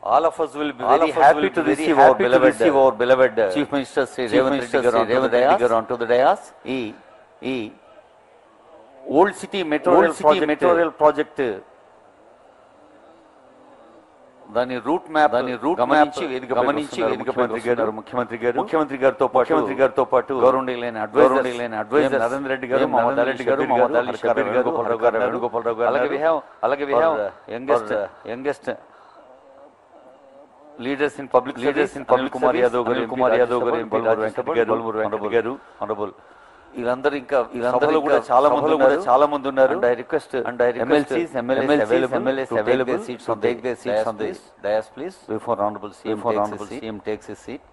All of us will be very happy to receive our beloved Chief Minister Sri Revanth Reddy garu onto the dais. E Old City Metro Rail project దాని route map గమనించి వేదిక ముఖ్యమంత్రి గారితో పాటు గౌరవనీయులైన advisor Narendra Reddy గారు, మమతా రెడ్డి గారు, వేణుగోపాలరావు గారు, అలాగే we have youngest leaders in public Kumar Yadav గారు, బల్మూరు వెంకట గారు, ఆనరబుల్ వీళ్ళందరూ కూడా చాలా మంది ఉన్నారు. And I request MLCs available seats on take their seats on this dais please before honorable CM takes his seat.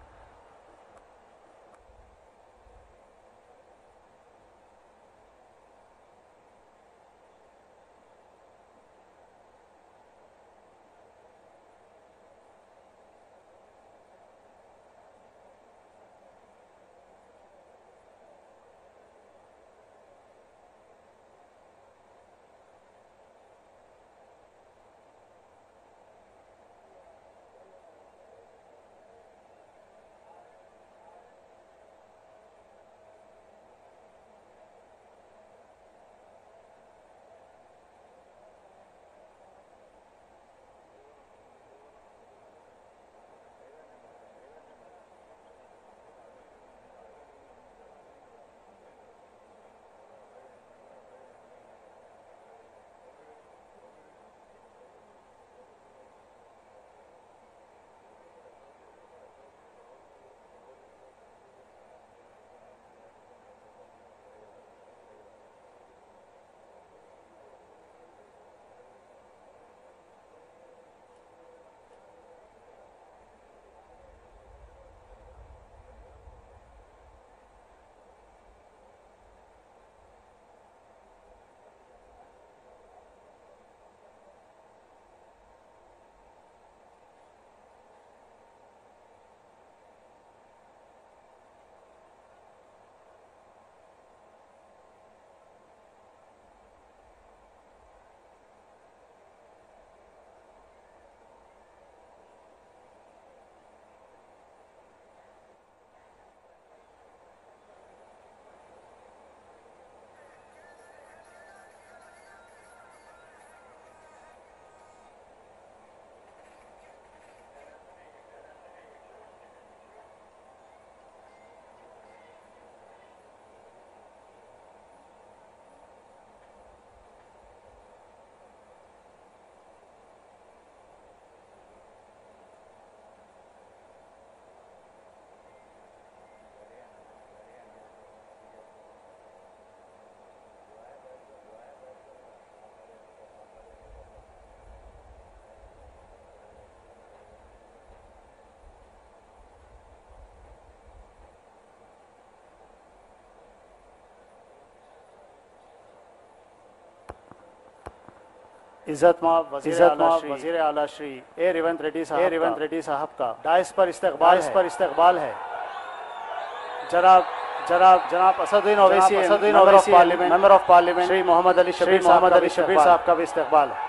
इज्जत माब वजीर आला श्री ए रेवंत रेड्डी साहब का डाइस पर इस्तकबाल है। जनाब Asaduddin Owaisi member of parliament Shri Mohammed Ali Shabbir साहब का भी इस्तकबाल है।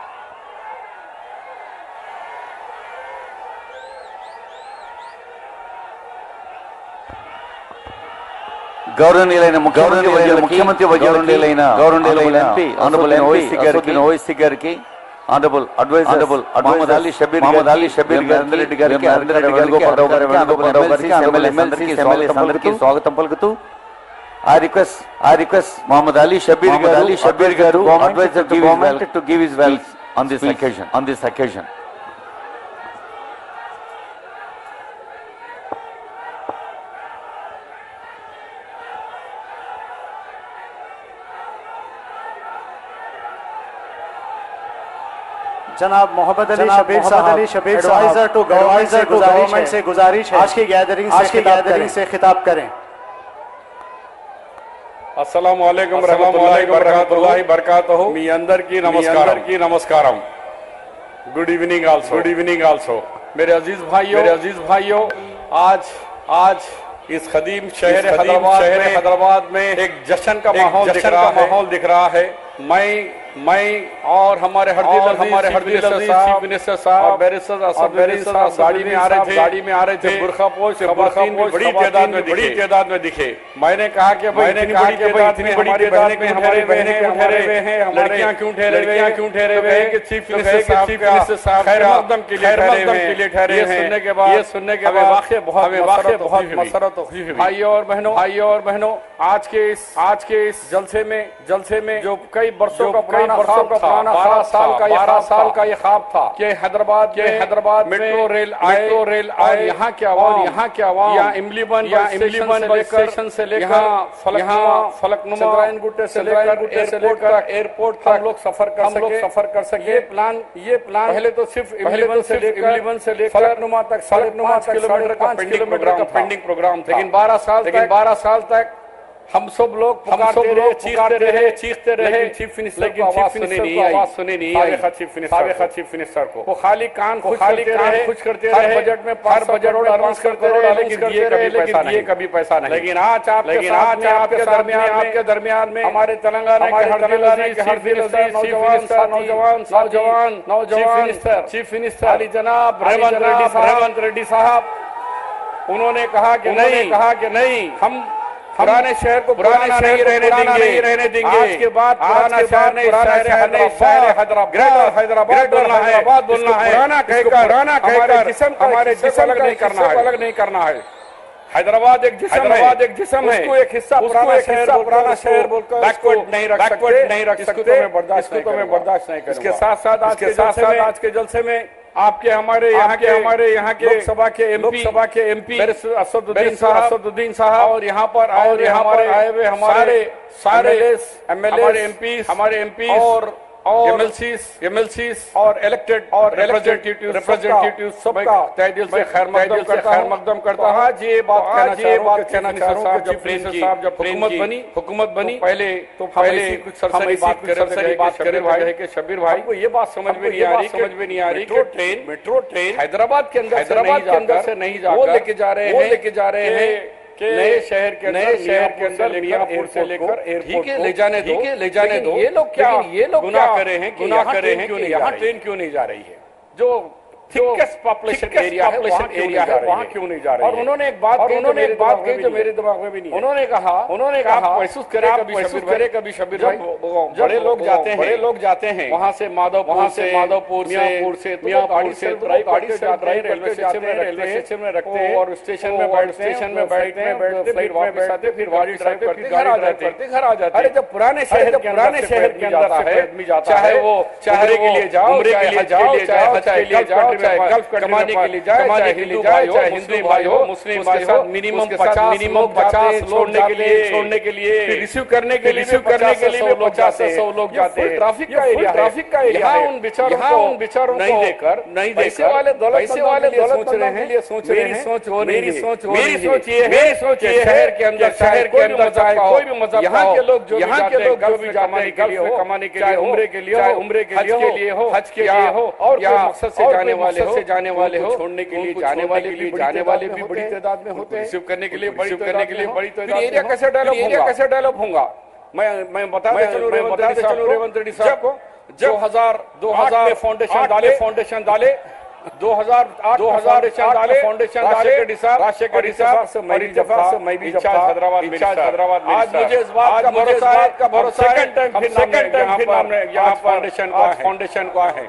గౌరవనీయులైన ముఖ్యమంత్రి గౌరవనీయులైన ఎంపీ ఆనరబుల్ ఓవైసీ గారికి, ఆనరబుల్ అడ్వైజర్ మహమ్మద్ అలీ షబీర్ గారికి, రెడ్డి గారికి, వేణుగోపాలరావు గారికి, ఎమ్మెల్యేలందరికీ స్వాగతం పలుకుతూ I request Mohammad Ali Shabir garu advisor to government to give his wealth on this occasion. जनाब Mohammed Ali Shabbir adviser to government से गुजारिश है आज की गैदरिंग से खिताब करें। अस्सलाम वालेकुम रहमतुल्लाहि बरकातहू। मी अंदरिकी नमस्कारम। Good evening also. मेरे अजीज भाइयों, आज इस खदीम शहर हैदराबाद में एक जश्न का माहौल दिख रहा है। मैं और हमारे हरदील चीफ मिनिस्टर साहब और बैरिस्टर साहब गाड़ी में आ रहे थे बुरखापोश बड़ी तादाद में दिखे। मैंने कहा कि इतनी बड़ी तादाद में हमारे बहनें ठहरे हुए हैं, लड़कियां क्यों ठहरे हुए हैं कि चीफ मिनिस्टर साहब खैर मकदम के लिए ठहरे हैं। ये सुनने के बाद वाकई बहुत मसरत खुशी हुई। भाइयों और बहनों, आज के इस जलसे में जो कई बरसों का पुराना 12 साल का ये ख्वाब था कि हैदराबाद मेट्रो रेल आए, यहाँ के आवाम या इमलीबन स्टेशन से लेकर फलकनुमा गुट्टे से लेकर एयरपोर्ट तक हम लोग सफर कर सके। ये प्लान पहले तो सिर्फ इमलीबन से लेकर फलकनुमा तक 5 किलोमीटर का पेंडिंग प्रोग्राम था। लेकिन 12 साल तक हम सब लोग चीखते रहे, चीफ मिनिस्टर की आवाज सुने नहीं आई। चीफ मिनिस्टर को वो खाली कान खुश करते रहे, बजट में 5 बजट अनाउंस करते रहे, लेकिन ये कभी पैसा नहीं। लेकिन आज आपके दरमियान में हमारे तेलंगाना के नौजवान चीफ मिनिस्टर अली जनाब रेवंत रेड्डी साहब, उन्होंने कहा कि नहीं, हम पुराने शहर को पुराना नहीं रहने देंगे। आज के बाद पुराना शहर हैदराबाद बोलना है। पुराना कहकर हमारे जिस्म अलग नहीं करना है। हैदराबाद एक जिस्म है, उसको एक हिस्सा पुराना शहर बोलकर बैकवर्ड नहीं रख सकते। इसको तो मैं बर्दाश्त नहीं करूंगा। इसके साथ आज के जलसे में आपके हमारे यहाँ के लोकसभा के एमपी असदुद्दीन साहब और यहाँ पर आए हुए हमारे सारे एमएलए हमारे एमपी और एमएलसीज और इलेक्टेड और रिप्रेजेंटेटिव सबका तहे दिल से खैर मकदम करता हूं। आज ये बात कहना चाह रहा हूं कि जब हुकूमत बनी तो पहले कुछ सरसरी बात करे भाई कि शब्बीर भाई को ये बात समझ में नहीं आ रही कि मेट्रो ट्रेन हैदराबाद के अंदर से नहीं जाकर वो लेके जा रहे हैं नए शहर के अंदर मियाँपुर से लेकर एयरपोर्ट ले जाने दो। ये लोग क्या गुनाह करे हैं कि यहाँ ट्रेन क्यों नहीं जा रही है? जो थिकेस्ट पॉपुलेशन एरिया है वहाँ क्यों नहीं जा रही है? और उन्होंने एक बात कही जो मेरे दिमाग में भी नहीं है। उन्होंने कहा महसूस करे कभी शब्बीर भाई, बड़े लोग जाते हैं वहाँ से माधवपुर से गाड़ी से रेलवे स्टेशन में रखते हैं और स्टेशन में बैठते फिर वापस आते, फिर गाड़ी ड्राइव करते घर आ जाते। अरे जब पुराने शहर के अंदर आदमी जाता है, चाहे के लिए जाओ, चाहे गल्फ कमाने के लिए जाए, चाहे हिंदू भाई हो, मुस्लिम भाई हो, मिनिमम 50 छोड़ने के लिए रिसीव करने के लिए 50 से 100 लोग जाते हैं। ट्रैफिक का एरिया है। उन बेचारों नहीं देकर पैसे वाले दौलत सोच रहे हैं। मेरी सोच ये शहर के अंदर चाहे कोई भी मजहब यहाँ के लोग जो भी जाते हैं कमाने के लिए, उम्रे के लिए हो, हज के लिए हो और मकसद से जाने वाले हो, छोड़ने के लिए जाने वाले भी बड़ी तादाद में होते हैं। रिसीव करने के लिए बड़ी तादाद। एरिया कैसे डेवलप होगा? मैं बताते चलूं रेवंत रेड्डी साहब को, जब 2008 में फाउंडेशन डाले 2008 फाउंडेशन डाले राजशेखर रेड्डी साहब से मैं भी हैदराबाद। आज मुझे इस बात का भरोसा है सेकंड टाइम फिर नाम यहाँ फाउंडेशन को है।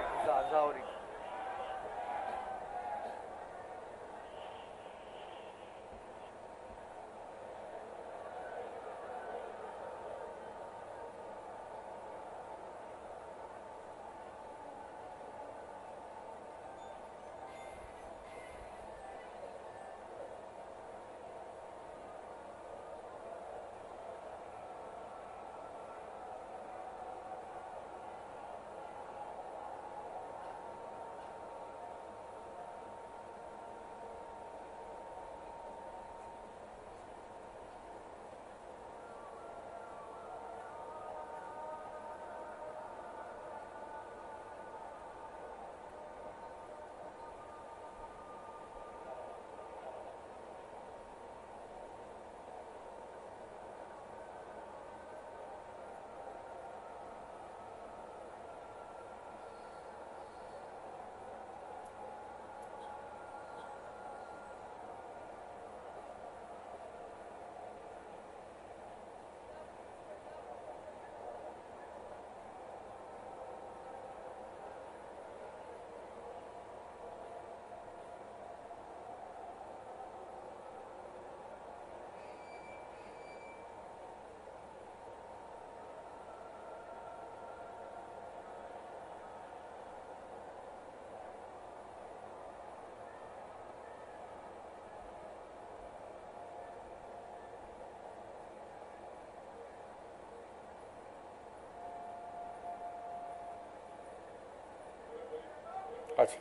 अच्छा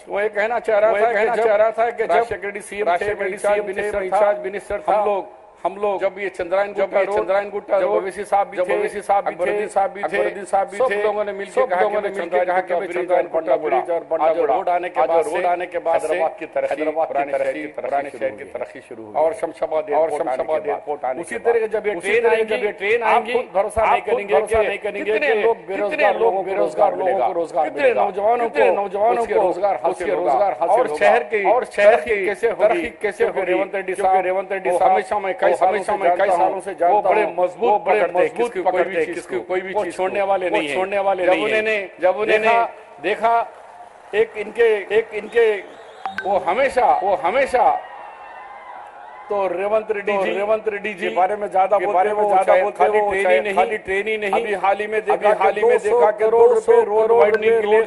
वो ये कहना चाह रहा था कि जब सेक्रेटरी सीएम थे, मिनिस्टर था, हम लोग जब ये चंद्रायन गुट्टा ओवैसी साहब भी थे, सब लोगों ने मिलकर कहा कि चंद्रायन गुट्टा ब्रिज और रोड आने के बाद हैदराबाद की पुराने शहर की तरक्की शुरू हुई और शमशाबाद एयरपोर्ट आने उसी तरह के जब ये ट्रेन आएगी भरोसा नहीं करेंगे कितने लोग बेरोजगार लोगों को रोजगार, कितने नौजवानों को रोजगार हासिल और शहर की कैसे होगी। रेवंत रेड्डी साहब हमेशा मैं कई सालों से जानता हूं, बड़े मजबूत पकड़ते हैं, किसकी कोई भी चीज छोड़ने वाले नहीं। जब उन्होंने देखा एक इनके वो हमेशा तो रेवंत रेड्डी जी के बारे में ज्यादा बोलते खाली ट्रेन ही नहीं। अभी हाल ही में देखा कि रोड वाइडनिंग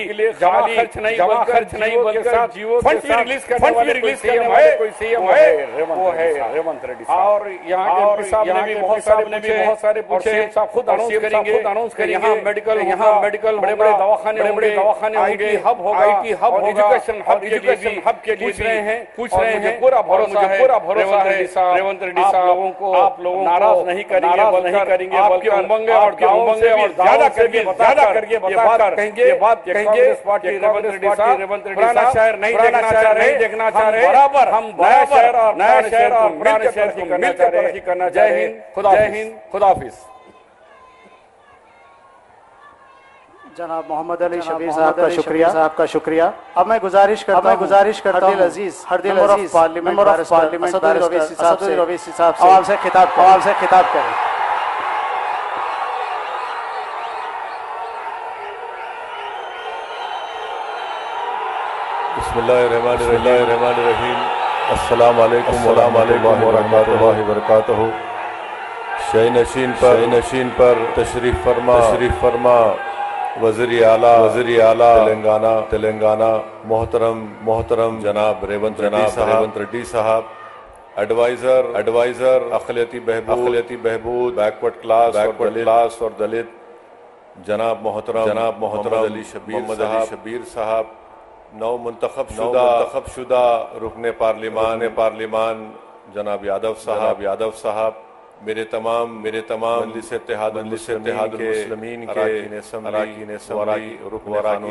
के लिए जमा खर्च नहीं बल्कि जियो फंड रिलीज करने वाले कोई सीएम है वो है रेवंत रेड्डी साहब। और यहाँ के एमपी साहब ने भी बहुत सारे पूछे, साहब खुद अनाउंस करेंगे यहाँ मेडिकल बड़े दवाखाने होंगे, हब होगा, एजुकेशन हब के लिए पूछ रहे हैं। पूरा भरोसा है रेवंत रेड्डी साहब आप लोगों को नाराज नहीं करेंगे बल्कि उमंग और ज्यादा करके कहेंगे रेवंत रेड्डी साहब पुराना शहर नहीं देखना चाह रहे, बराबर हम नया शहर और पुराने शहर की तरक्की करना चाह रहे हैं। जय हिंद, खुदा हाफिज। जनाब मोहम्मद अली शबीर साहब का शुक्रिया। अब मैं गुजारिश करता हूं हरदिल अजीज member of parliament Asadul Owaisi साहब से आवाज़ से खिताब करें। बिस्मिल्लाहिर्रहमानिर्रहीम। अस्सलाम वालेकुम वरहमतुल्लाहि वबरकातुहू। शय नशीन पर तशरीफ फरमा वज़ीर आला तेलंगाना मोहतरम जनाब रेवंत रेड्डी साहब, एडवाइजर अक़लियती बहबूद बैकवर्ड क्लास और दलित जनाब मोहतरम अली शबीर साहब, नौ मुंतखब शुदा रुकने पार्लिमान जनाब यादव साहब, मेरे तमाम मजलिस इत्तेहादुल मुस्लिमीन के अरकान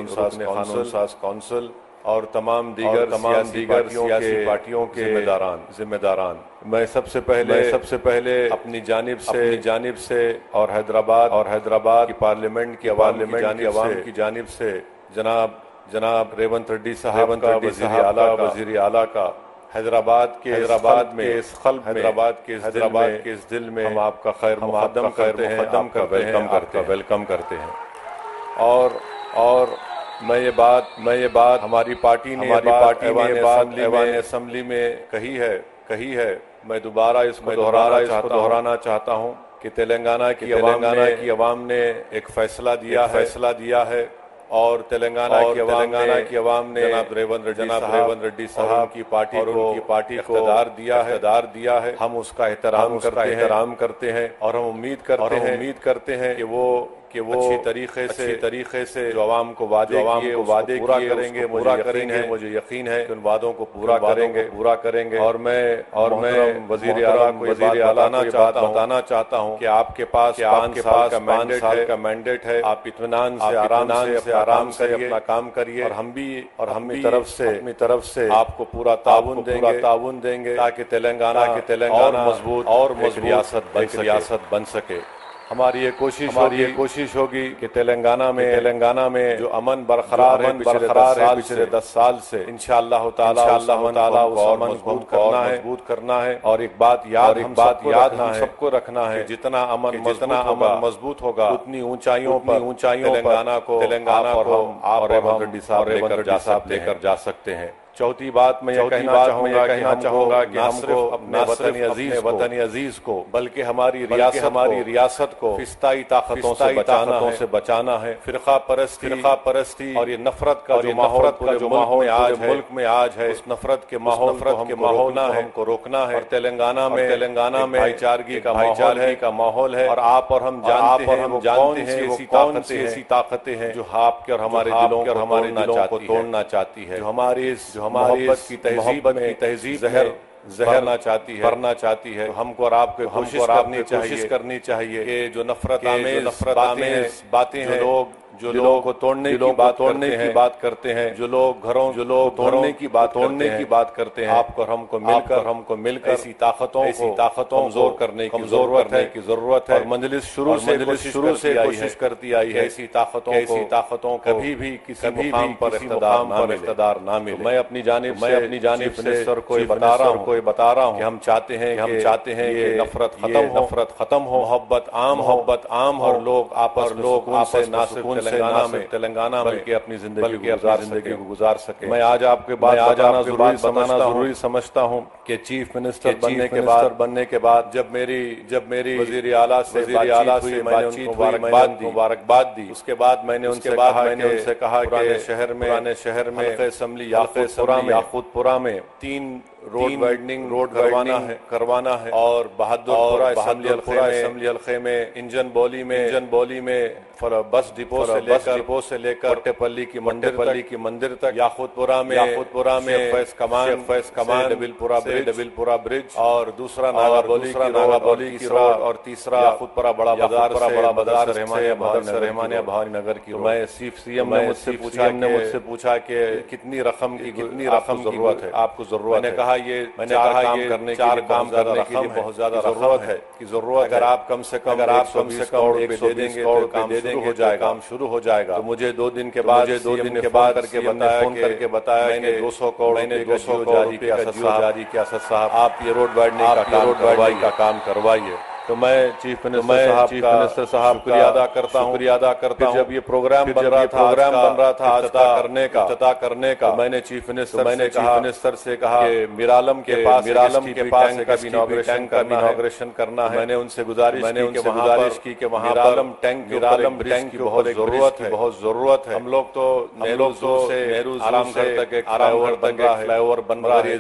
काउंसिल और तमाम दीगर सियासी पार्टियों के जिम्मेदारान, मैं सबसे पहले अपनी जानिब से और हैदराबाद की पार्लियामेंट की आवाम की जानिब से जनाब रेवंत रेड्डी साहब का वज़ीर आला का हैदराबाद में इस दिल में हम आपका खैर मुक़द्दम वेलकम करते हैं। और मैं ये बात हमारी पार्टी ने ऐवान असम्बली में कही है, मैं दोबारा इसको दोहराना चाहता हूँ कि तेलंगाना की आवाम ने एक फैसला दिया है और तेलंगाना की आवाम ने जनाब रेवंत रेड्डी साहब की पार्टी को इक़्तिदार दिया है। हम उसका एहतराम करते हैं और हम उम्मीद करते हैं कि वो अच्छी तरीके से जो आवाम को वादे पूरा करेंगे, मुझे यकीन है कि उन वादों को पूरा करेंगे। और मैं वज़ीर आला को बताना चाहता हूँ कि आपके पास 5 साल का मैंडेट है। आप इत्मीनान से आराम से अपना काम करिए और हम भी अपनी तरफ से आपको पूरा ताउन देंगे ताकि तेलंगाना और मजबूत रियासत बन सके। हमारी ये कोशिश होगी कि तेलंगाना में जो अमन बरकरार है पिछले 10 साल से इंशाअल्लाह ताला मजबूत करना है। और एक बात याद सबको रखना है, जितना अमन मजबूत होगा उतनी ऊंचाइयों पर तेलंगाना को हम आप रेवंत रेड्डी साहब लेकर जा सकते हैं। चौथी बात मैं यह कहना चाहूंगा कि हमको अपने वतन अजीज को बल्कि हमारी रियासत को फिस्ताई ताकतों से बचाना है। फिरका परस्ती और ये नफरत का जो माहौल मुल्क में आज है, उस नफरत के माहौल को हमको रोकना है। तेलंगाना में भाईचारगी का माहौल है और आप और हम जानते हैं कौन सी ऐसी ताकतें हैं जो आपके और हमारे दिलों को तोड़ना चाहती है, जो हमारी मोहब्बत की तहजीब जहरना चाहती है। तो हमको और आपको कोशिश करनी चाहिए कि जो नफरत आमेज बातें हैं, जो लोगों को तोड़ने की बात करते हैं, जो लोग घरों तोड़ने की बात करते हैं, आपको और हमको मिलकर ऐसी ताकतों कमजोर करने की जरूरत है। और मजलिस शुरू से कोशिश करती आई है ऐसी ताकतों कभी भी किसी मुकाम पर इख्तिदार ना मिले। मैं अपनी जानिब से सर को बता रहा हूँ कि हम चाहते हैं ये नफरत खत्म हो, मोहब्बत आम और लोग आपस में तेलंगाना में बल्कि अपनी जिंदगी को गुजार सके। मैं आज आपके बाद बताना जरूरी समझता हूँ कि चीफ मिनिस्टर बनने के बाद जब मेरी वजीर आला से मुबारकबाद दी, उसके बाद मैंने उनसे कहा कि शहर में असेंबली याकूतपुरा में 3 रोड वाइडनिंग करवाना है और बहादुरपुरा असेंबली हल्के में इंजन बोली में बस डिपो से लेकर कोटेपल्ली की मंदिर तक, याकूतपुरा में फैज कमान डबिलपुरा ब्रिज और दूसरा नागाबोली की रोड और तीसरा याकूतपुरा बड़ा बाजार रहमानिया भवानी नगर की। मैं सीएम ने मुझसे पूछा कि कितनी रकम की जरूरत है, आपको जरूरत। मैंने कहा ये चार काम करने के लिए बहुत ज्यादा जरूरत है। अगर आप कम से कम 120 दे देंगे तो काम शुरू हो जाएगा। तो मुझे 2 दिन के बाद फोन करके बताया मैंने 200 करोड़ जारी किया। साहब आप ये रोड वाइडनिंग का काम करवाइए। तो मैं चीफ मिनिस्टर साहब का शुक्रिया अदा करता हूँ। जब ये प्रोग्राम बन रहा था इफ्तिताह करने का, मैंने चीफ मिनिस्टर से कहा कि मिरालम के पास टैंक का इनॉग्रेशन करना है। मैंने उनसे गुजारिश की कि वहाँ टैंक की बहुत जरूरत है। हम लोग तो नेहरू आराम तक फ्लाईओवर बन रहा है,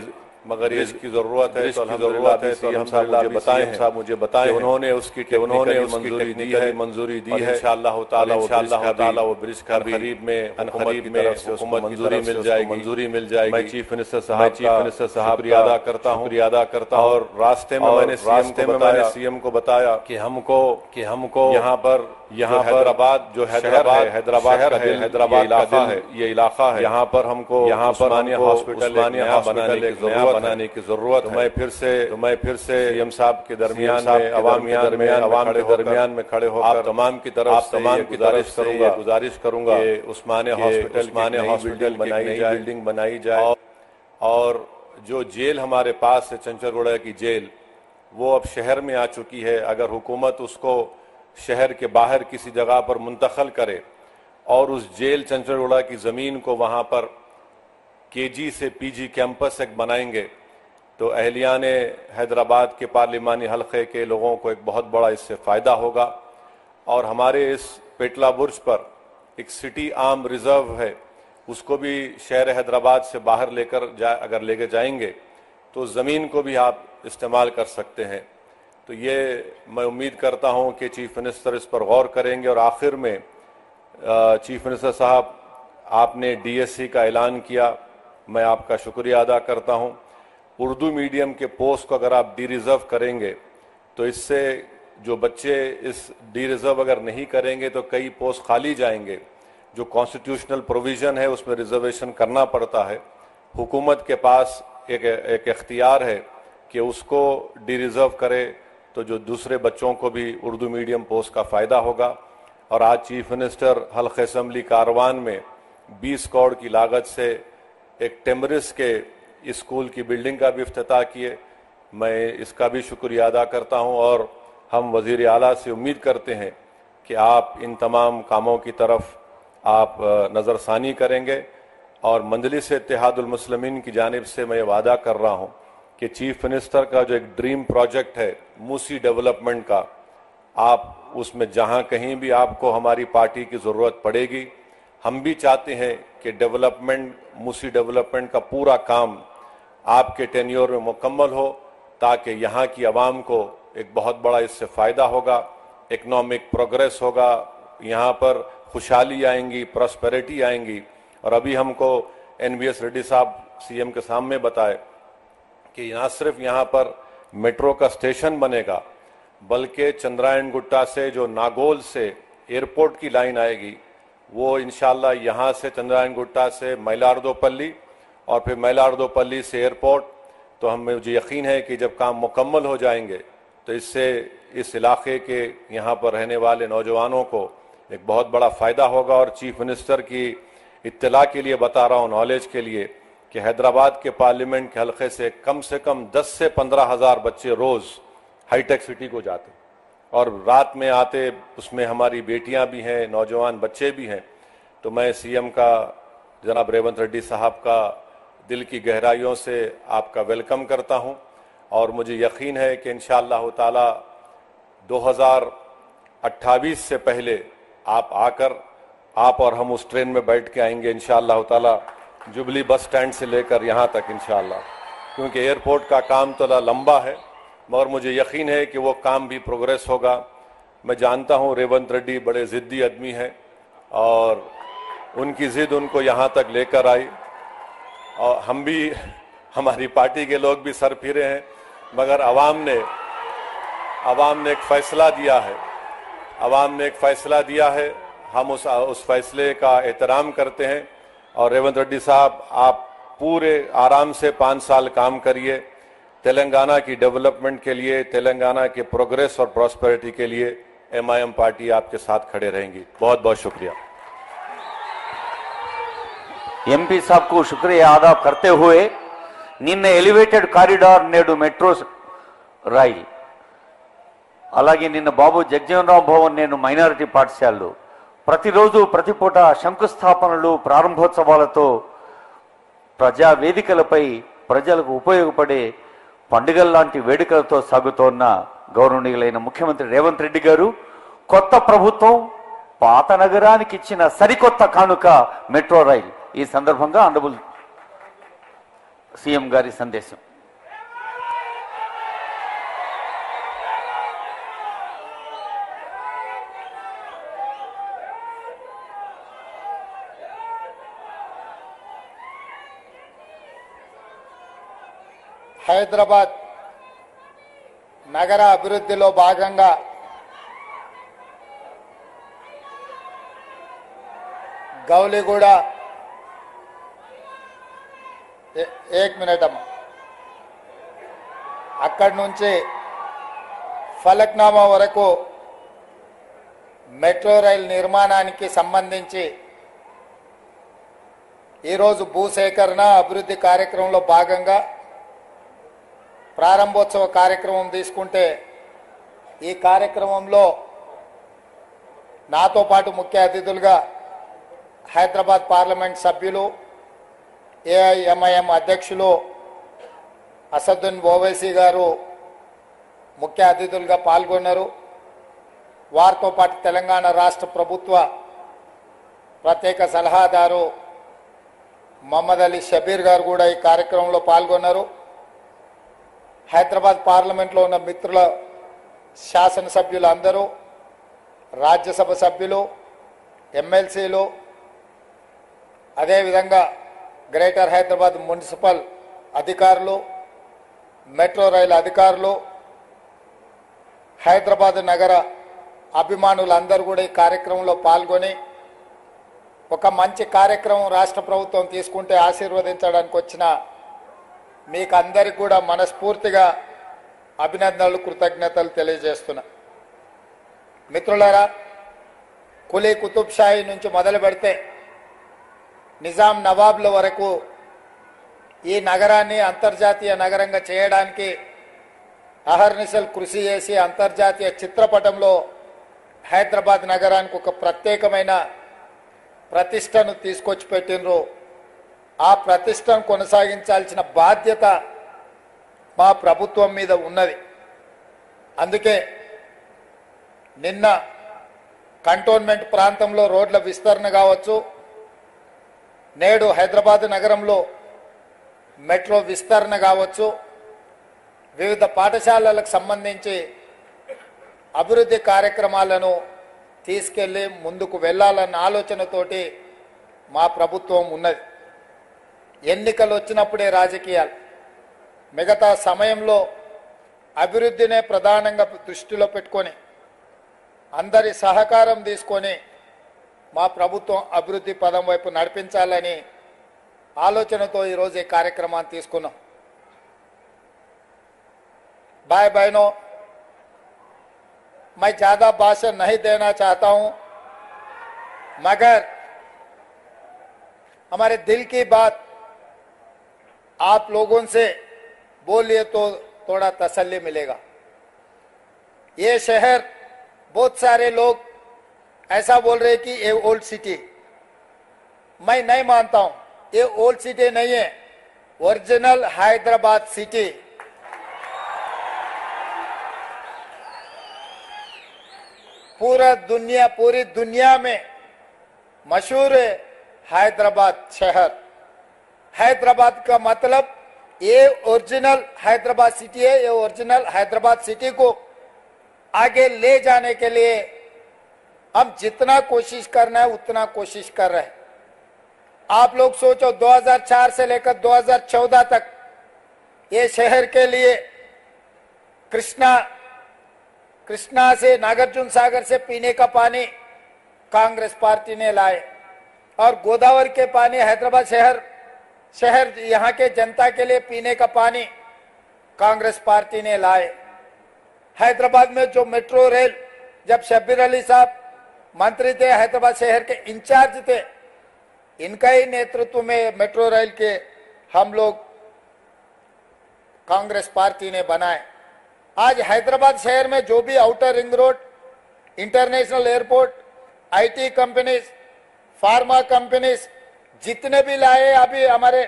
मगर इसकी जरूरत है। तो मुझे बताएं उन्होंने उसकी मंजूरी दी है। इंशाअल्लाह ताला वो ब्रिज का करीब में मंजूरी मिल जाएगी। मैं चीफ मिनिस्टर साहब अदा करता हूँ। और रास्ते में मैंने सीएम को बताया कि हमको यहाँ पर हैदराबाद ये इलाका है, यहाँ पर हमको हॉस्पिटल बनाने की जरूरत है। मैं फिर से सीएम साहब के दरमियान में खड़े होकर तमाम की गुजारिश करूंगा कि उस्मानिया हॉस्पिटल बिल्डिंग बनाई जाए। और जो जेल हमारे पास है, चंचलगुड़ा की जेल, वो अब शहर में आ चुकी है। अगर हुकूमत उसको शहर के बाहर किसी जगह पर मुंतकिल करे और उस जेल चंचलगुड़ा की जमीन को वहां पर केजी से पीजी कैंपस एक बनाएंगे तो अहलियान हैदराबाद के पार्लिमानी हलके के लोगों को एक बहुत बड़ा इससे फायदा होगा। और हमारे इस पेटला बुर्ज पर एक सिटी आर्म रिजर्व है, उसको भी शहर हैदराबाद से बाहर अगर लेके जाएंगे तो जमीन को भी आप इस्तेमाल कर सकते हैं। तो ये मैं उम्मीद करता हूं कि चीफ मिनिस्टर इस पर गौर करेंगे। और आखिर में चीफ मिनिस्टर साहब, आपने डीएससी का ऐलान किया, मैं आपका शुक्रिया अदा करता हूं। उर्दू मीडियम के पोस्ट को अगर आप डी रिजर्व करेंगे तो इससे जो बच्चे इस डी रिजर्व अगर नहीं करेंगे तो कई पोस्ट खाली जाएंगे। जो कॉन्स्टिट्यूशनल प्रोविजन है उसमें रिजर्वेशन करना पड़ता है। हुकूमत के पास एक इख्तियार है कि उसको डी रिजर्व करे तो जो दूसरे बच्चों को भी उर्दू मीडियम पोस्ट का फ़ायदा होगा। और आज चीफ मिनिस्टर हल्के असेंबली कारवान में 20 करोड़ की लागत से एक टेम्बरिस के स्कूल की बिल्डिंग का भी इफ्तिताह किए। मैं इसका भी शुक्रिया अदा करता हूं। और हम वज़ीर आला से उम्मीद करते हैं कि आप इन तमाम कामों की तरफ आप नज़रसानी करेंगे और मंजलिस इत्तेहादुल मुस्लिमीन की जानिब से मैं वादा कर रहा हूं कि चीफ मिनिस्टर का जो एक ड्रीम प्रोजेक्ट है मूसी डेवलपमेंट का, आप उसमें जहां कहीं भी आपको हमारी पार्टी की ज़रूरत पड़ेगी, हम भी चाहते हैं कि डेवलपमेंट, मूसी डेवलपमेंट का पूरा काम आपके टेन्योर में मुकम्मल हो, ताकि यहाँ की आवाम को एक बहुत बड़ा इससे फ़ायदा होगा, इकनॉमिक प्रोग्रेस होगा, यहाँ पर खुशहाली आएंगी, प्रॉस्पेरिटी आएंगी। और अभी हमको NVS रेड्डी साहब CM के सामने बताए कि ना सिर्फ यहाँ पर मेट्रो का स्टेशन बनेगा, बल्कि चंद्रायन गुट्टा से जो नागोल से एयरपोर्ट की लाइन आएगी, वो इंशाल्लाह यहाँ से चंद्रायन गुट्टा से मैलार्दोपल्ली और फिर मैलार्दोपल्ली से एयरपोर्ट। तो मुझे यकीन है कि जब काम मुकम्मल हो जाएंगे तो इससे इस इलाके के यहाँ पर रहने वाले नौजवानों को एक बहुत बड़ा फ़ायदा होगा। और चीफ मिनिस्टर की इत्तला के लिए बता रहा हूँ, नॉलेज के लिए, कि हैदराबाद के पार्लियामेंट के हलके से कम 10 से 15 हज़ार बच्चे रोज़ हाईटेक सिटी को जाते और रात में आते, उसमें हमारी बेटियां भी हैं, नौजवान बच्चे भी हैं। तो मैं CM का, जनाब रेवंत रेड्डी साहब का दिल की गहराइयों से आपका वेलकम करता हूं और मुझे यकीन है कि इंशाअल्लाह ताला 2028 से पहले आप आकर, आप और हम उस ट्रेन में बैठ के आएंगे इंशाअल्लाह ताला, जुबली बस स्टैंड से लेकर यहाँ तक इंशाअल्लाह, क्योंकि एयरपोर्ट का काम थोड़ा लंबा है, मगर मुझे यकीन है कि वो काम भी प्रोग्रेस होगा। मैं जानता हूँ रेवंत रेड्डी बड़े ज़िद्दी आदमी हैं और उनकी ज़िद उनको यहाँ तक लेकर आई, और हम भी, हमारी पार्टी के लोग भी सर फिरे हैं, मगर आवाम ने एक फ़ैसला दिया है, आवाम ने एक फ़ैसला दिया है, हम उस फैसले का एहतराम करते हैं। और रेवंत रेड्डी साहब, आप पूरे आराम से 5 साल काम करिए, तेलंगाना की डेवलपमेंट के लिए, तेलंगाना के प्रोग्रेस और प्रॉस्पेरिटी के लिए MIM पार्टी आपके साथ खड़े रहेंगी। बहुत बहुत शुक्रिया। MP साहब को शुक्रिया अदा करते हुए, నిన్న ఎలివేటెడ్ కారిడార్ నేడు మెట్రో రైల్, అలాగే నిన్న బాబు జగజీవనరావు భవన్ నేను మైనారిటీ పాఠశాలలు ప్రతిరోజు ప్రతిపూట శంకుస్థాపనలు ప్రారంభోత్సవాలతో ప్రజా వేదికలపై ప్రజలకు ఉపయోగపడే పండుగల్లాంటి వేడుకలతో సాగుతోన్న గౌరవనీయులైన ముఖ్యమంత్రి రేవంత్ రెడ్డి గారు, కొత్త ప్రభుత్వం పాత నగరానికి ఇచ్చిన సరికొత్త కానుక మెట్రో రైల్. ఈ సందర్భంగా ఆనరబుల్ CM గారి సందేశం. హైదరాబాద్ నగర అభివృద్ధిలో భాగంగా గౌలిగూడ, एक मिनट अम्मा, అక్కడి నుంచి ఫలక్నామా వరకు మెట్రో రైల్ నిర్మాణానికి సంబంధించి ఈరోజు భూసేకరణ అభివృద్ధి కార్యక్రమంలో భాగంగా ప్రారంభోత్సవ కార్యక్రమం తీసుకుంటే, ఈ కార్యక్రమంలో నాతో పాటు ముఖ్య అతిథులుగా హైదరాబాద్ పార్లమెంట్ సభ్యులు, AIMIM అధ్యక్షులు అసదుద్దీన్ ఓవైసీ గారు ముఖ్య అతిథులుగా పాల్గొన్నారు. వారితో పాటు తెలంగాణ రాష్ట్ర ప్రభుత్వ ప్రత్యేక సలహాదారు మొహమ్మద్ అలీ షబీర్ గారు కూడా ఈ కార్యక్రమంలో పాల్గొన్నారు. హైదరాబాద్ పార్లమెంట్లో ఉన్న మిత్రుల శాసనసభ్యులు అందరూ, రాజ్యసభ సభ్యులు, ఎమ్మెల్సీలు, అదేవిధంగా గ్రేటర్ హైదరాబాద్ మున్సిపల్ అధికారులు, మెట్రో రైలు అధికారులు, హైదరాబాద్ నగర అభిమానులందరూ కూడా ఈ కార్యక్రమంలో పాల్గొని ఒక మంచి కార్యక్రమం రాష్ట్ర ప్రభుత్వం తీసుకుంటే ఆశీర్వదించడానికి వచ్చిన మీకు అందరికీ కూడా మనస్ఫూర్తిగా అభినందనలు, కృతజ్ఞతలు తెలియజేస్తున్నా. మిత్రులారా, కులీ కుతుబ్ షాహీ నుంచి మొదలు పెడితే నిజాం నవాబ్ల వరకు ఈ నగరాన్ని అంతర్జాతీయ నగరంగా చేయడానికి అహర్నిశలు కృషి చేసి అంతర్జాతీయ చిత్రపటంలో హైదరాబాద్ నగరానికి ఒక ప్రత్యేకమైన ప్రతిష్టను తీసుకొచ్చి పెట్టినరు ఆ ప్రతిష్టను కొనసాగించాల్సిన బాధ్యత మా ప్రభుత్వం మీద ఉన్నది. అందుకే నిన్న కంటోన్మెంట్ ప్రాంతంలో రోడ్ల విస్తరణ కావచ్చు, నేడు హైదరాబాద్ నగరంలో మెట్రో విస్తరణ కావచ్చు, వివిధ పాఠశాలలకు సంబంధించి అభివృద్ధి కార్యక్రమాలను తీసుకెళ్లి ముందుకు వెళ్ళాలన్న ఆలోచనతోటి మా ప్రభుత్వం ఉన్నది. ఎన్నికలు వచ్చినప్పుడే రాజకీయాలు, మిగతా సమయంలో అభివృద్ధినే ప్రధానంగా దృష్టిలో పెట్టుకొని అందరి సహకారం తీసుకొని మా ప్రభుత్వం అభివృద్ధి పదం వైపు నడిపించాలని ఆలోచనతో ఈరోజు ఈ కార్యక్రమాన్ని తీసుకున్నాం. भाई बहनों, मैं ज्यादा भाषण नहीं देना चाहता हूं, मगर हमारे दिल की बात आप लोगों से बोलिए तो थोड़ा तसल्ली मिलेगा. ये शहर, बहुत सारे लोग ऐसा बोल रहे कि ये ओल्ड सिटी, मैं नहीं मानता हूं. ये ओल्ड सिटी नहीं है, ओरिजिनल हैदराबाद सिटी. पूरी दुनिया में मशहूर है हैदराबाद शहर. हैदराबाद का मतलब ये ओरिजिनल हैदराबाद सिटी है. ये ओरिजिनल हैदराबाद सिटी को आगे ले जाने के लिए हम जितना कोशिश करना है उतना कोशिश कर रहे हैं. आप लोग सोचो, 2004 से लेकर 2014 तक ये शहर के लिए कृष्णा से, नागार्जुन सागर से पीने का पानी कांग्रेस पार्टी ने लाए, और गोदावरी के पानी हैदराबाद शहर यहाँ के जनता के लिए पीने का पानी कांग्रेस पार्टी ने लाए. हैदराबाद में जो मेट्रो रेल, जब शब्बीर अली साहब मंत्री थे, हैदराबाद शहर के इंचार्ज थे, इनका ही नेतृत्व में मेट्रो रेल के हम लोग कांग्रेस पार्टी ने बनाए. आज हैदराबाद शहर में जो भी outer ring road, international airport, IT companies, pharma companies जितने भी लाए, अभी हमारे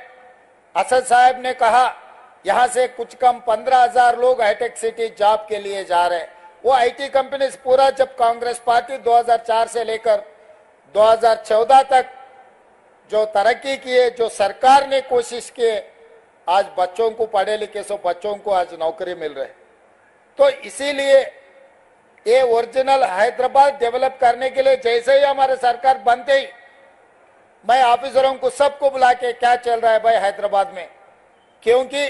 असद साहब ने कहा यहां से कुछ कम 15,000 लोग हाईटेक सिटी जॉब के लिए जा रहे हैं. वो आईटी कंपनीज पूरा, जब कांग्रेस पार्टी 2004 से लेकर 2014 तक जो तरक्की किए, जो सरकार ने कोशिश किए, आज बच्चों को, पढ़े लिखे सो बच्चों को आज नौकरी मिल रही. तो इसीलिए ये ओरिजिनल हैदराबाद डेवलप करने के लिए जैसे ही हमारे सरकार बनते ही मैं ऑफिसरों को सबको बुला के क्या चल रहा है भाई हैदराबाद में, क्योंकि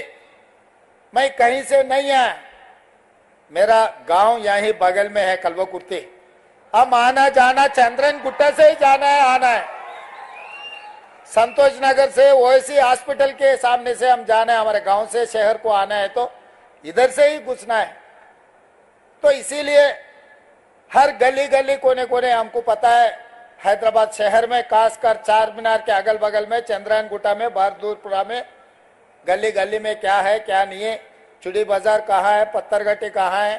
मैं कहीं से नहीं आया, मेरा गांव यहीं बगल में है कलवकुर्ती. हम आना जाना चंद्रन गुट्टा से ही जाना है, आना है. संतोष नगर से ओएसी हॉस्पिटल के सामने से हम जाना है, हमारे गांव से शहर को आना है तो इधर से ही घुसना है. तो इसीलिए हर गली गली कोने कोने हमको पता है हैदराबाद शहर में, खासकर चार मीनार के अगल बगल में, चंद्रायन गुट्टा में, बहादुरपुरा में, गली गली में क्या है क्या नहीं है, चुड़ी बाजार कहाँ है, पत्थरघट्टी कहाँ है,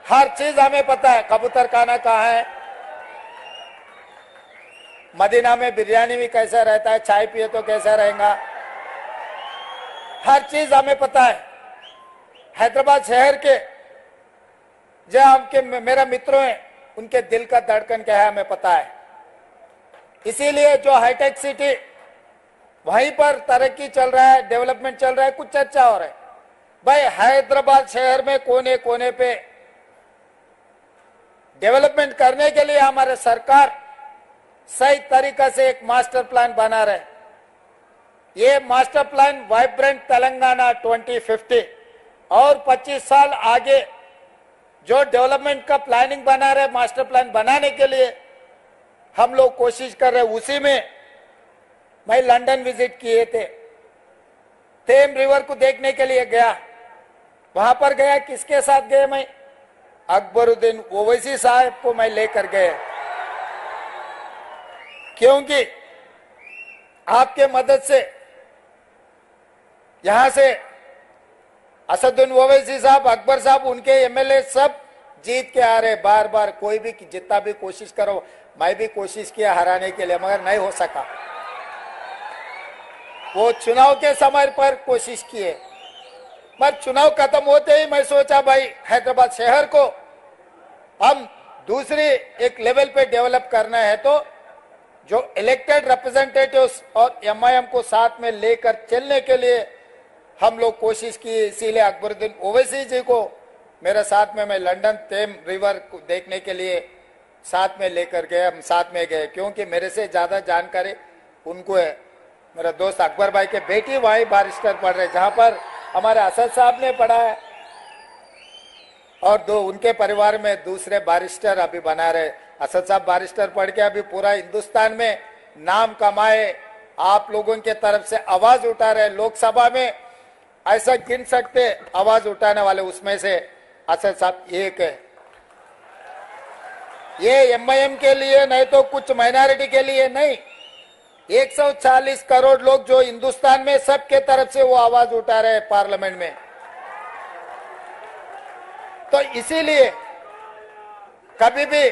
हर चीज हमें पता है. कबूतर खाना कहाँ है, मदीना में बिरयानी भी कैसा रहता है, चाय पिए तो कैसा रहेगा, हर चीज हमें पता है. हैदराबाद शहर के जो आपके मेरा मित्रों हैं, उनके दिल का धड़कन क्या है हमें पता है. इसीलिए जो हाईटेक सिटी, वहीं पर तरक्की चल रहा है, डेवलपमेंट चल रहा है, कुछ चर्चा हो रहा है. भाई हैदराबाद शहर में कोने कोने पे डेवलपमेंट करने के लिए हमारे सरकार सही तरीका से एक मास्टर प्लान बना रहे. ये मास्टर प्लान वाइब्रेंट तेलंगाना 2050 और 25 साल आगे जो डेवलपमेंट का प्लानिंग बना रहे, मास्टर प्लान बनाने के लिए हम लोग कोशिश कर रहे. उसी में मैं लंदन विजिट किए थे, थेम रिवर को देखने के लिए गया. वहां पर गया, किसके साथ गए मैं, अकबरुद्दीन ओवैसी साहब को मैं लेकर गए, क्योंकि आपके मदद से यहां से असदुद्दीन ओवैसी साहब, अकबर साहब, उनके एमएलए सब जीत के आ रहे. बार बार कोई भी जितना भी कोशिश करो, मैं भी कोशिश किया हराने के लिए, मगर नहीं हो सका. वो चुनाव के समय पर कोशिश किए, पर चुनाव खत्म होते ही मैं सोचा भाई हैदराबाद शहर को हम दूसरी एक लेवल पे डेवलप करना है, तो जो इलेक्टेड रिप्रेजेंटेटिव्स और एमआईएम को साथ में लेकर चलने के लिए हम लोग कोशिश की। इसीलिए अकबरुद्दीन ओवैसी जी को मेरे साथ में, मैं लंदन टेम रिवर को देखने के लिए साथ में लेकर गए, हम साथ में गए, क्योंकि मेरे से ज्यादा जानकारी उनको है। मेरा दोस्त अकबर भाई के बेटी वही बारिस्टर पढ़ रहे, जहां पर हमारे असद साहब ने पढ़ा है, और दो उनके परिवार में दूसरे बारिस्टर अभी बना रहे। असद साहब बारिस्टर पढ़ के अभी पूरा हिंदुस्तान में नाम कमाए, आप लोगों के तरफ से आवाज उठा रहे। लोकसभा में ऐसा गिन सकते आवाज उठाने वाले, उसमें से असद साहब एक है। ये एमआईएम के लिए नहीं तो कुछ माइनॉरिटी के लिए नहीं, 140 करोड़ लोग जो हिंदुस्तान में, सबके तरफ से वो आवाज उठा रहे हैं पार्लियामेंट में। तो इसीलिए कभी भी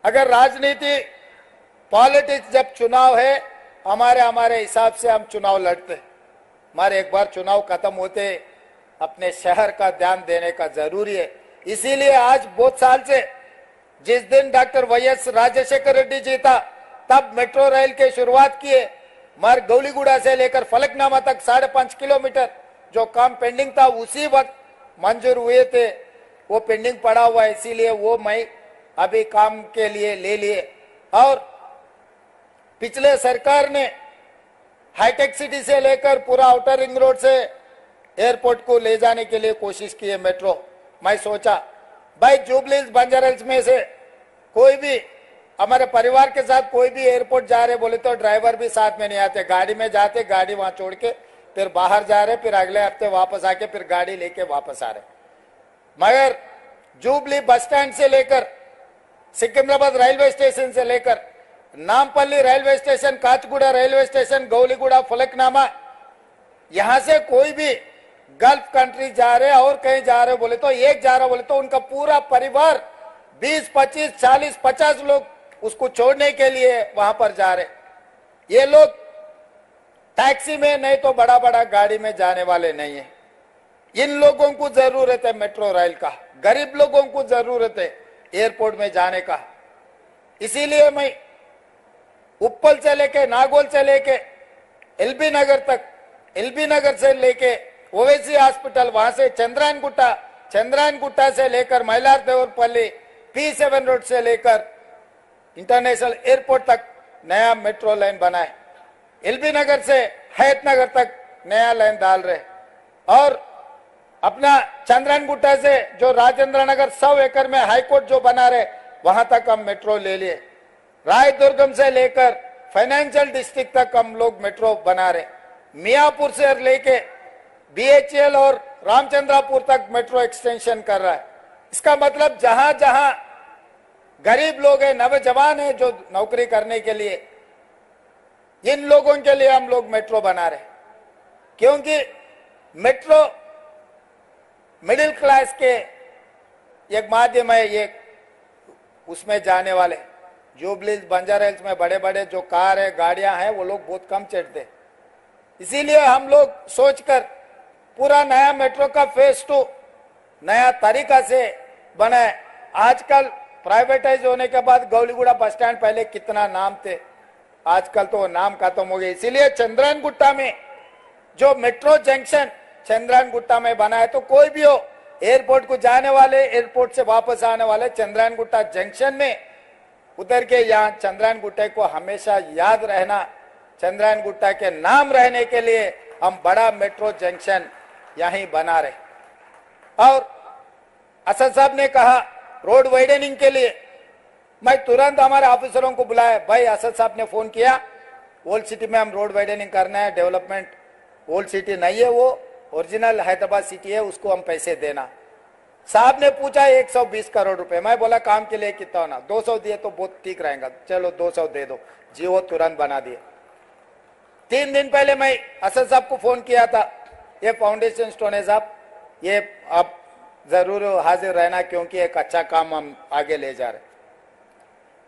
अगर राजनीति पॉलिटिक्स, जब चुनाव है हमारे हिसाब से हम चुनाव लड़ते, हमारे एक बार चुनाव खत्म होते अपने शहर का ध्यान देने का जरूरी है। इसीलिए आज बहुत साल से, जिस दिन डॉक्टर वाईएस राजशेखर रेड्डी जी था, तब मेट्रो रेल की शुरुआत किए। मार गौलीगुड़ा से लेकर फलकनामा तक 5.5 किलोमीटर जो काम पेंडिंग था उसी वक्त मंजूर हुए थे, वो पेंडिंग पड़ा हुआ है, इसीलिए वो मैं अभी काम के लिए ले लिए। और पिछले सरकार ने हाईटेक सिटी से लेकर पूरा आउटर रिंग रोड से एयरपोर्ट को ले जाने के लिए कोशिश की है मेट्रो। मैं सोचा भाई जुबली बंजारा में से कोई भी हमारे परिवार के साथ कोई भी एयरपोर्ट जा रहे बोले तो ड्राइवर भी साथ में नहीं आते, गाड़ी में जाते, गाड़ी वहां छोड़ के फिर बाहर जा रहे, फिर अगले हफ्ते वापस आके फिर गाड़ी लेके वापस आ रहे। मगर जुबली बस स्टैंड से लेकर सिकंदराबाद रेलवे स्टेशन से लेकर Nampally railway station, Kacheguda railway station, Gowliguda, Falaknuma, यहां से कोई भी गल्फ कंट्री जा रहे और कहीं जा रहे बोले तो, एक जा रहा बोले तो उनका पूरा परिवार 20, 25, 40, 50 लोग उसको छोड़ने के लिए वहां पर जा रहे। ये लोग टैक्सी में नहीं तो बड़ा बड़ा गाड़ी में जाने वाले नहीं है। इन लोगों को जरूरत है मेट्रो रेल का, गरीब लोगों को जरूरत है एयरपोर्ट में जाने का। इसीलिए मैं उप्पल से लेके, नागौल से लेके एलबी नगर तक, एलबी नगर से लेके ओवैसी हॉस्पिटल, वहां से चंद्रायनगुट्टा, चंद्रायनगुट्टा से लेकर मैलार-देवरपल्ली, P7 रोड से लेकर इंटरनेशनल एयरपोर्ट तक नया मेट्रो लाइन बनाए। एलबी नगर से हयात नगर तक नया लाइन डाल रहे, और अपना चंद्रायनगुट्टा से जो राजेंद्र नगर 100 एकड़ में हाईकोर्ट जो बना रहे, वहां तक हम मेट्रो ले लिए। रायदुर्गम से लेकर फाइनेंशियल डिस्ट्रिक्ट तक हम लोग मेट्रो बना रहे। मियापुर से लेके BHEL और रामचंद्रापुर तक मेट्रो एक्सटेंशन कर रहा है। इसका मतलब जहां जहां गरीब लोग हैं, नौजवान हैं जो नौकरी करने के लिए, इन लोगों के लिए हम लोग मेट्रो बना रहे, क्योंकि मेट्रो मिडिल क्लास के एक माध्यम है। ये उसमें जाने वाले जुबली बंजारा हिल्स में बड़े बड़े जो कार है, गाड़ियां हैं, वो लोग बहुत कम चढ़ते। इसीलिए हम लोग सोचकर पूरा नया मेट्रो का फेज 2 नया तरीका से बनाए। आजकल प्राइवेटाइज होने के बाद गौलीगुड़ा बस स्टैंड पहले कितना नाम थे, आजकल तो नाम खत्म हो गए। इसीलिए चंद्रायनगुट्टा में जो मेट्रो जंक्शन चंद्रायनगुट्टा में बना है, तो कोई भी हो एयरपोर्ट को जाने वाले, एयरपोर्ट से वापस आने वाले चंद्रायनगुट्टा जंक्शन में उतर के यहाँ चंद्रायनगुट्टे को हमेशा याद रहना, चंद्रायनगुट्टा के नाम रहने के लिए हम बड़ा मेट्रो जंक्शन यहीं बना रहे। और असद साहब ने कहा रोड वाइडनिंग के लिए, मैं तुरंत हमारे ऑफिसरों को बुलाया। भाई असद साहब ने फोन किया, ओल्ड सिटी में हम रोड वाइडनिंग करना है, डेवलपमेंट ओल्ड सिटी नहीं है, वो ओरिजिनल हैदराबाद सिटी है, उसको हम पैसे देना। साहब ने पूछा 120 करोड़ रुपए। मैं बोला काम के लिए कितना होना, 200 दिए तो बहुत ठीक रहेगा, चलो 200 दे दो जी, वो तुरंत बना दिए। 3 दिन पहले मैं असद साहब को फोन किया था, ये फाउंडेशन स्टोन है साहब, ये आप जरूर हाजिर रहना क्योंकि एक अच्छा काम हम आगे ले जा रहे।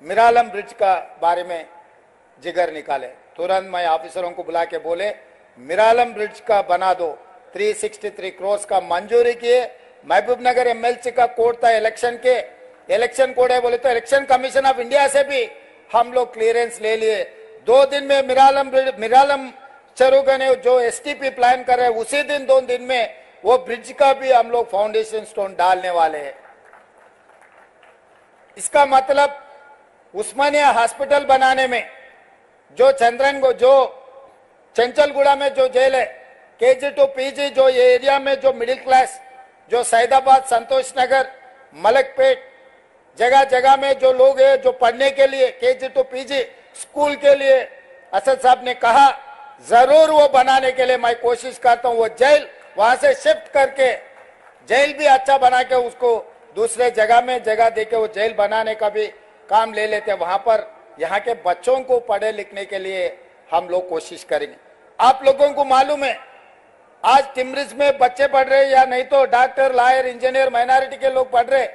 मिरालम ब्रिज का बारे में जिगर निकाले। तुरंत मैं ऑफिसरों को बुला के बोले मिरालम ब्रिज का बना दो, 363 करोड़ का मंजूरी किए। महबूब नगर एमएलसी का कोड था इलेक्शन के, इलेक्शन कोड है बोले तो इलेक्शन कमीशन ऑफ इंडिया से भी हम लोग क्लियरेंस ले लिए। 2 दिन में मिरालम चरुगने जो एसटीपी प्लान कर रहे हैं उसी दिन 2 दिन में वो ब्रिज का भी हम लोग फाउंडेशन स्टोन डालने वाले हैं। इसका मतलब उस्मानिया हॉस्पिटल बनाने में जो चंचलगुड़ा में जो जेल है, केजी टू पीजी जो ये एरिया में जो मिडिल क्लास जो सैदाबाद, संतोष नगर, मलकपेट जगह जगह में जो लोग हैं जो पढ़ने के लिए केजी टू पीजी स्कूल के लिए असद साहब ने कहा जरूर वो बनाने के लिए मैं कोशिश करता हूँ। वो जेल वहां से शिफ्ट करके जेल भी अच्छा बना के उसको दूसरे जगह में जगह देके वो जेल बनाने का भी काम ले लेते हैं। वहां पर यहाँ के बच्चों को पढ़े लिखने के लिए हम लोग कोशिश करेंगे। आप लोगों को मालूम है आज टिमरिस में बच्चे पढ़ रहे या नहीं तो डॉक्टर, लॉयर, इंजीनियर माइनॉरिटी के लोग पढ़ रहे।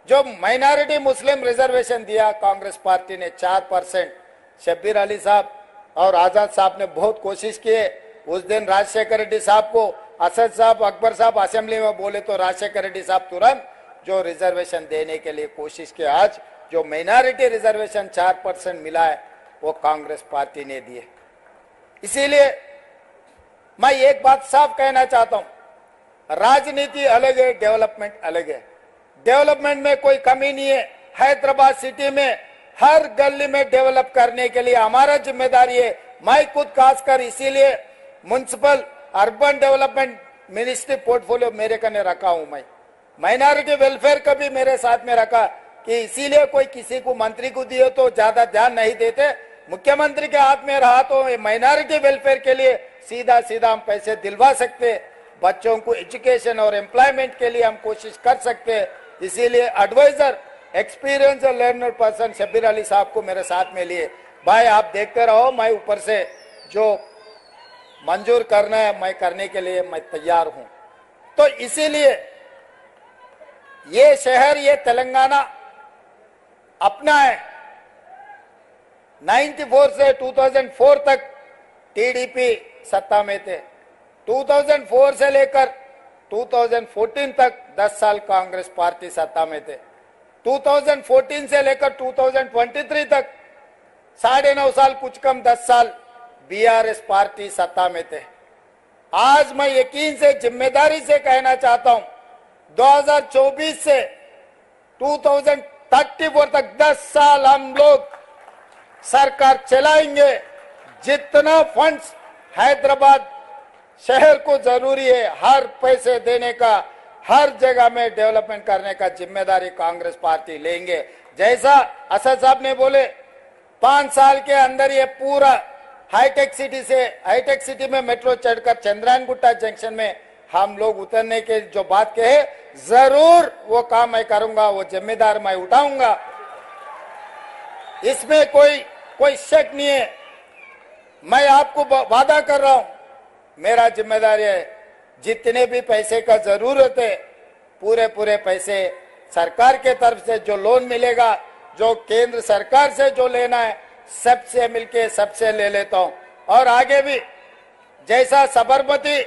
जो माइनॉरिटी मुस्लिम रिजर्वेशन दिया कांग्रेस पार्टी ने 4%, शब्बीर अली साहब और आजाद साहब ने बहुत कोशिश किए। उस दिन राजशेखर रेड्डी साहब को असद साहब, अकबर साहब असेंबली में बोले तो राजशेखर रेड्डी साहब तुरंत जो रिजर्वेशन देने के लिए कोशिश की। आज जो माइनॉरिटी रिजर्वेशन 4% मिला है वो कांग्रेस पार्टी ने दिए। इसीलिए मैं एक बात साफ कहना चाहता हूं, राजनीति अलग है, डेवलपमेंट अलग है। डेवलपमेंट में कोई कमी नहीं है। हैदराबाद सिटी में हर गली में डेवलप करने के लिए हमारा जिम्मेदारी है। मैं खुद खासकर इसीलिए municipal urban development ministry portfolio मेरे कने रखा हूं। मैं माइनॉरिटी वेलफेयर का भी मेरे साथ में रखा कि इसीलिए कोई किसी को मंत्री को दिए तो ज्यादा ध्यान नहीं देते। मुख्यमंत्री के हाथ में रहा तो माइनॉरिटी वेलफेयर के लिए सीधा सीधा हम पैसे दिलवा सकते। बच्चों को एजुकेशन और एम्प्लॉयमेंट के लिए हम कोशिश कर सकते। इसीलिए एडवाइजर, एक्सपीरियंस और लर्नर पर्सन शब्बीर अली साहब को मेरे साथ में लिए। भाई आप देखते रहो, मैं ऊपर से जो मंजूर करना है मैं करने के लिए मैं तैयार हूं। तो इसीलिए ये शहर, ये तेलंगाना अपना है। 94 से 2004 तक टीडीपी सत्ता में थे। 2004 से लेकर 2014 तक 10 साल कांग्रेस पार्टी सत्ता में थे। 2014 से लेकर 2023 तक 9.5 साल, कुछ कम 10 साल बीआरएस पार्टी सत्ता में थे। आज मैं यकीन से, जिम्मेदारी से कहना चाहता हूं 2024 से 2034 तक 10 साल हम लोग सरकार चलाएंगे। जितना फंड्स हैदराबाद शहर को जरूरी है, हर पैसे देने का, हर जगह में डेवलपमेंट करने का जिम्मेदारी कांग्रेस पार्टी लेंगे। जैसा असद साहब ने बोले 5 साल के अंदर ये पूरा हाईटेक सिटी में मेट्रो चढ़कर चंद्रायन गुट्टा जंक्शन में हम लोग उतरने के जो बात कहे जरूर वो काम मैं करूंगा, वो जिम्मेदार मैं उठाऊंगा। इसमें कोई शक नहीं है। मैं आपको वादा कर रहा हूं, मेरा जिम्मेदारी है जितने भी पैसे का जरूरत है पूरे पैसे सरकार के तरफ से जो लोन मिलेगा, जो केंद्र सरकार से जो लेना है सबसे मिलके सबसे ले लेता हूं। और आगे भी जैसा साबरमती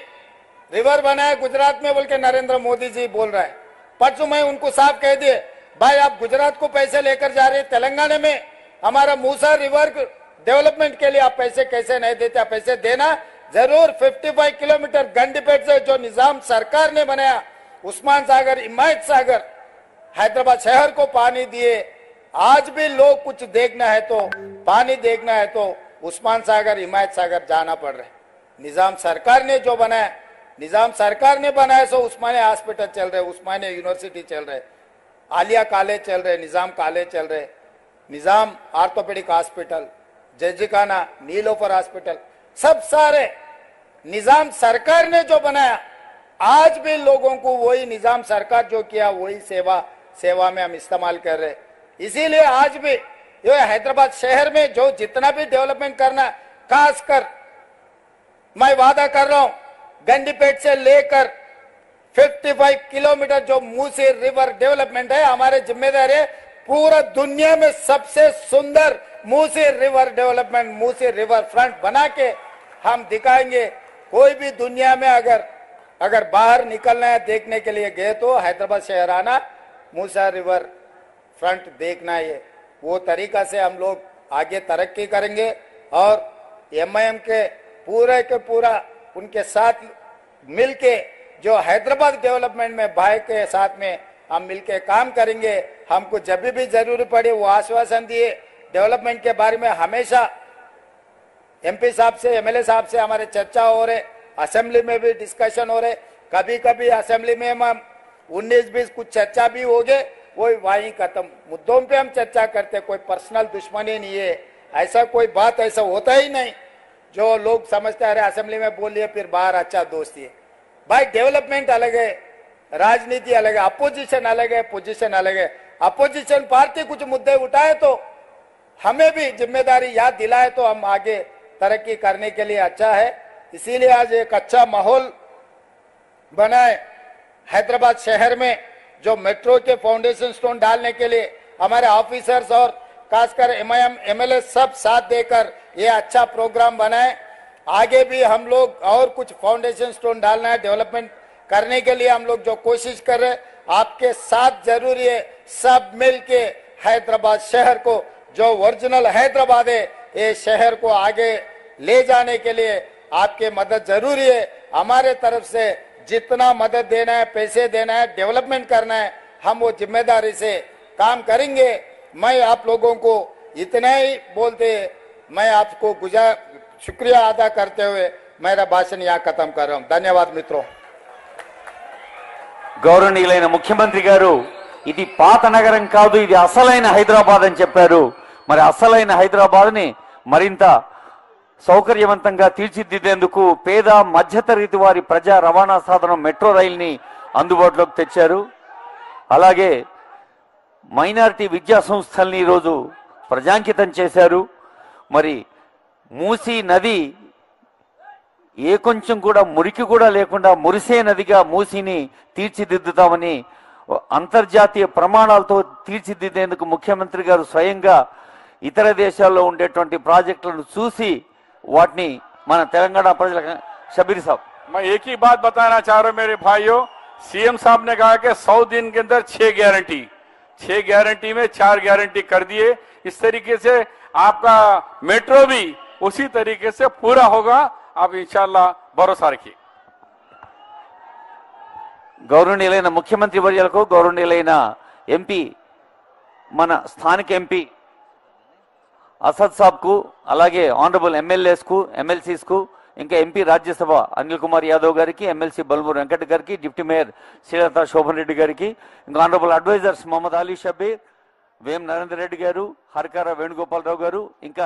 रिवर बना है गुजरात में बोल के नरेंद्र मोदी जी बोल रहा है, परसों मैं उनको साफ कह दिए भाई आप गुजरात को पैसे लेकर जा रहे हैं, तेलंगाना में हमारा मूसा रिवर डेवलपमेंट के लिए आप पैसे कैसे नहीं देते? आप पैसे देना जरूर। 55 किलोमीटर गंडीपेट से जो निजाम सरकार ने बनाया, उस्मान सागर, हिमायत सागर, हैदराबाद शहर को पानी दिए। आज भी लोग कुछ देखना है तो, पानी देखना है तो उस्मान सागर, हिमायत सागर जाना पड़ रहा है। निजाम सरकार ने जो बनाया, निजाम सरकार ने बनाया सो उस्मानिया हॉस्पिटल चल रहे, उस्मानिया यूनिवर्सिटी चल रहे, आलिया कॉलेज चल रहे, निजाम कॉलेज चल रहे, निजाम ऑर्थोपेडिक हॉस्पिटल, जजिकाना, नीलोफर हॉस्पिटल, सब सारे निजाम सरकार ने जो बनाया। आज भी लोगों को वही निजाम सरकार जो किया वही सेवा में हम इस्तेमाल कर रहे। इसीलिए आज भी ये हैदराबाद शहर में जो जितना भी डेवलपमेंट करना, खासकर मैं वादा कर रहा हूं गंडीपेट से लेकर 55 किलोमीटर जो मूसी रिवर डेवलपमेंट है हमारे जिम्मेदारी है। पूरा दुनिया में सबसे सुंदर Musi river development, Musi river front बना के हम दिखाएंगे। कोई भी दुनिया में अगर बाहर निकलना है देखने के लिए गए तो हैदराबाद शहर आना, मूसा रिवर फ्रंट देखना है। वो तरीका से हम लोग आगे तरक्की करेंगे और एमआईएम के पूरा उनके साथ मिलके जो हैदराबाद डेवलपमेंट में भाई के साथ में हम मिलके काम करेंगे। हमको जब भी जरूरी पड़े वो आश्वासन दिए। डेवलपमेंट के बारे में हमेशा एमपी साहब से, एमएलए साहब से हमारे चर्चा हो रहे, असेंबली में भी डिस्कशन हो रहे। कभी कभी असेंबली में हम 19-20 कुछ चर्चा भी हो गए, वो वहीं खत्म। मुद्दों पे हम चर्चा करते, कोई पर्सनल दुश्मनी नहीं है, ऐसा कोई बात ऐसा होता ही नहीं जो लोग समझते हैं असेंबली में बोल लिए फिर बाहर अच्छा दोस्ती है। भाई डेवलपमेंट अलग है, राजनीति अलग है, अपोजिशन अलग है, पोजीशन अलग है। अपोजिशन पार्टी कुछ मुद्दे उठाए तो हमें भी जिम्मेदारी याद दिलाए तो हम आगे तरक्की करने के लिए अच्छा है। इसीलिए आज एक अच्छा माहौल बनाए हैदराबाद शहर में, जो मेट्रो के फाउंडेशन स्टोन डालने के लिए हमारे ऑफिसर्स और खासकर एमआईएम एमएलए सब साथ देकर ये अच्छा प्रोग्राम बनाए। आगे भी हम लोग और कुछ फाउंडेशन स्टोन डालना है, डेवलपमेंट करने के लिए हम लोग जो कोशिश कर रहे हैं, आपके साथ जरूरी है। सब मिलके हैदराबाद शहर को, जो ओरिजिनल हैदराबाद है, ये शहर को आगे ले जाने के लिए आपके मदद जरूरी है। हमारे तरफ से जितना मदद देना है, पैसे देना है, डेवलपमेंट करना है, हम वो जिम्मेदारी से काम करेंगे। मैं आप लोगों को इतना ही बोलते मैं आपको शुक्रिया अदा करते हुए मेरा भाषण यहाँ खत्म कर रहा हूँ। धन्यवाद मित्रों। గౌరవనీయులైన ముఖ్యమంత్రి గారు ఇది పాత నగరం కాదు, ఇది అసలైన హైదరాబాద్ అని చెప్పారు. మరి అసలైన హైదరాబాద్ ని మరింత సౌకర్యవంతంగా తీర్చిదిద్దేందుకు పేద మధ్యతరగతి వారి ప్రజా రవాణా సాధనం మెట్రో రైల్ని అందుబాటులోకి తెచ్చారు. అలాగే మైనారిటీ విద్యా సంస్థల్ని ఈరోజు ప్రజాంకితం చేశారు. మరి మూసీ నది ఏ కొంచెం కూడా మురికి కూడా లేకుండా మురిసే నదిగా మూసీని తీర్చిదిద్దుతామని అంతర్జాతీయ ప్రమాణాలతో తీర్చిదిద్దేందుకు ముఖ్యమంత్రి గారు స్వయంగా ఇతర దేశాల్లో ఉండేటువంటి ప్రాజెక్టులను చూసి వాటిని మన తెలంగాణ ప్రజలకు शबीर साहब, मैं एक ही बात बताना चाह रहा हूं मेरे भाइयों। सीएम साहब ने कहा कि 100 दिन के अंदर 6 गारंटी में 4 गारंटी कर दिए। इस तरीके से आपका मेट्रो भी उसी तरीके से पूरा होगा। आप इंशाल्लाह भरोसा रखिए। గౌరవనీయులైన ముఖ్యమంత్రి వర్యులకు, గౌరవనీయులైన ఎంపీ, మన స్థానిక ఎంపీ అసద్ సాబ్ కు, అలాగే ఆనరబుల్ ఎమ్మెల్యేస్ కు, ఎమ్మెల్సీస్ కు, ఇంకా ఎంపీ రాజ్యసభ అనిల్ కుమార్ యాదవ్ గారికి, ఎమ్మెల్సీ బల్మూరు వెంకట్ గారికి, డిప్యూటీ మేయర్ శ్రీలత శోభన్ రెడ్డి గారికి, ఇంకా ఆనరబుల్ అడ్వైజర్స్ మొహమ్మద్ అలీ షబీర్, వేం నరేందర్ రెడ్డి గారు, హర్కార వేణుగోపాలరావు గారు, ఇంకా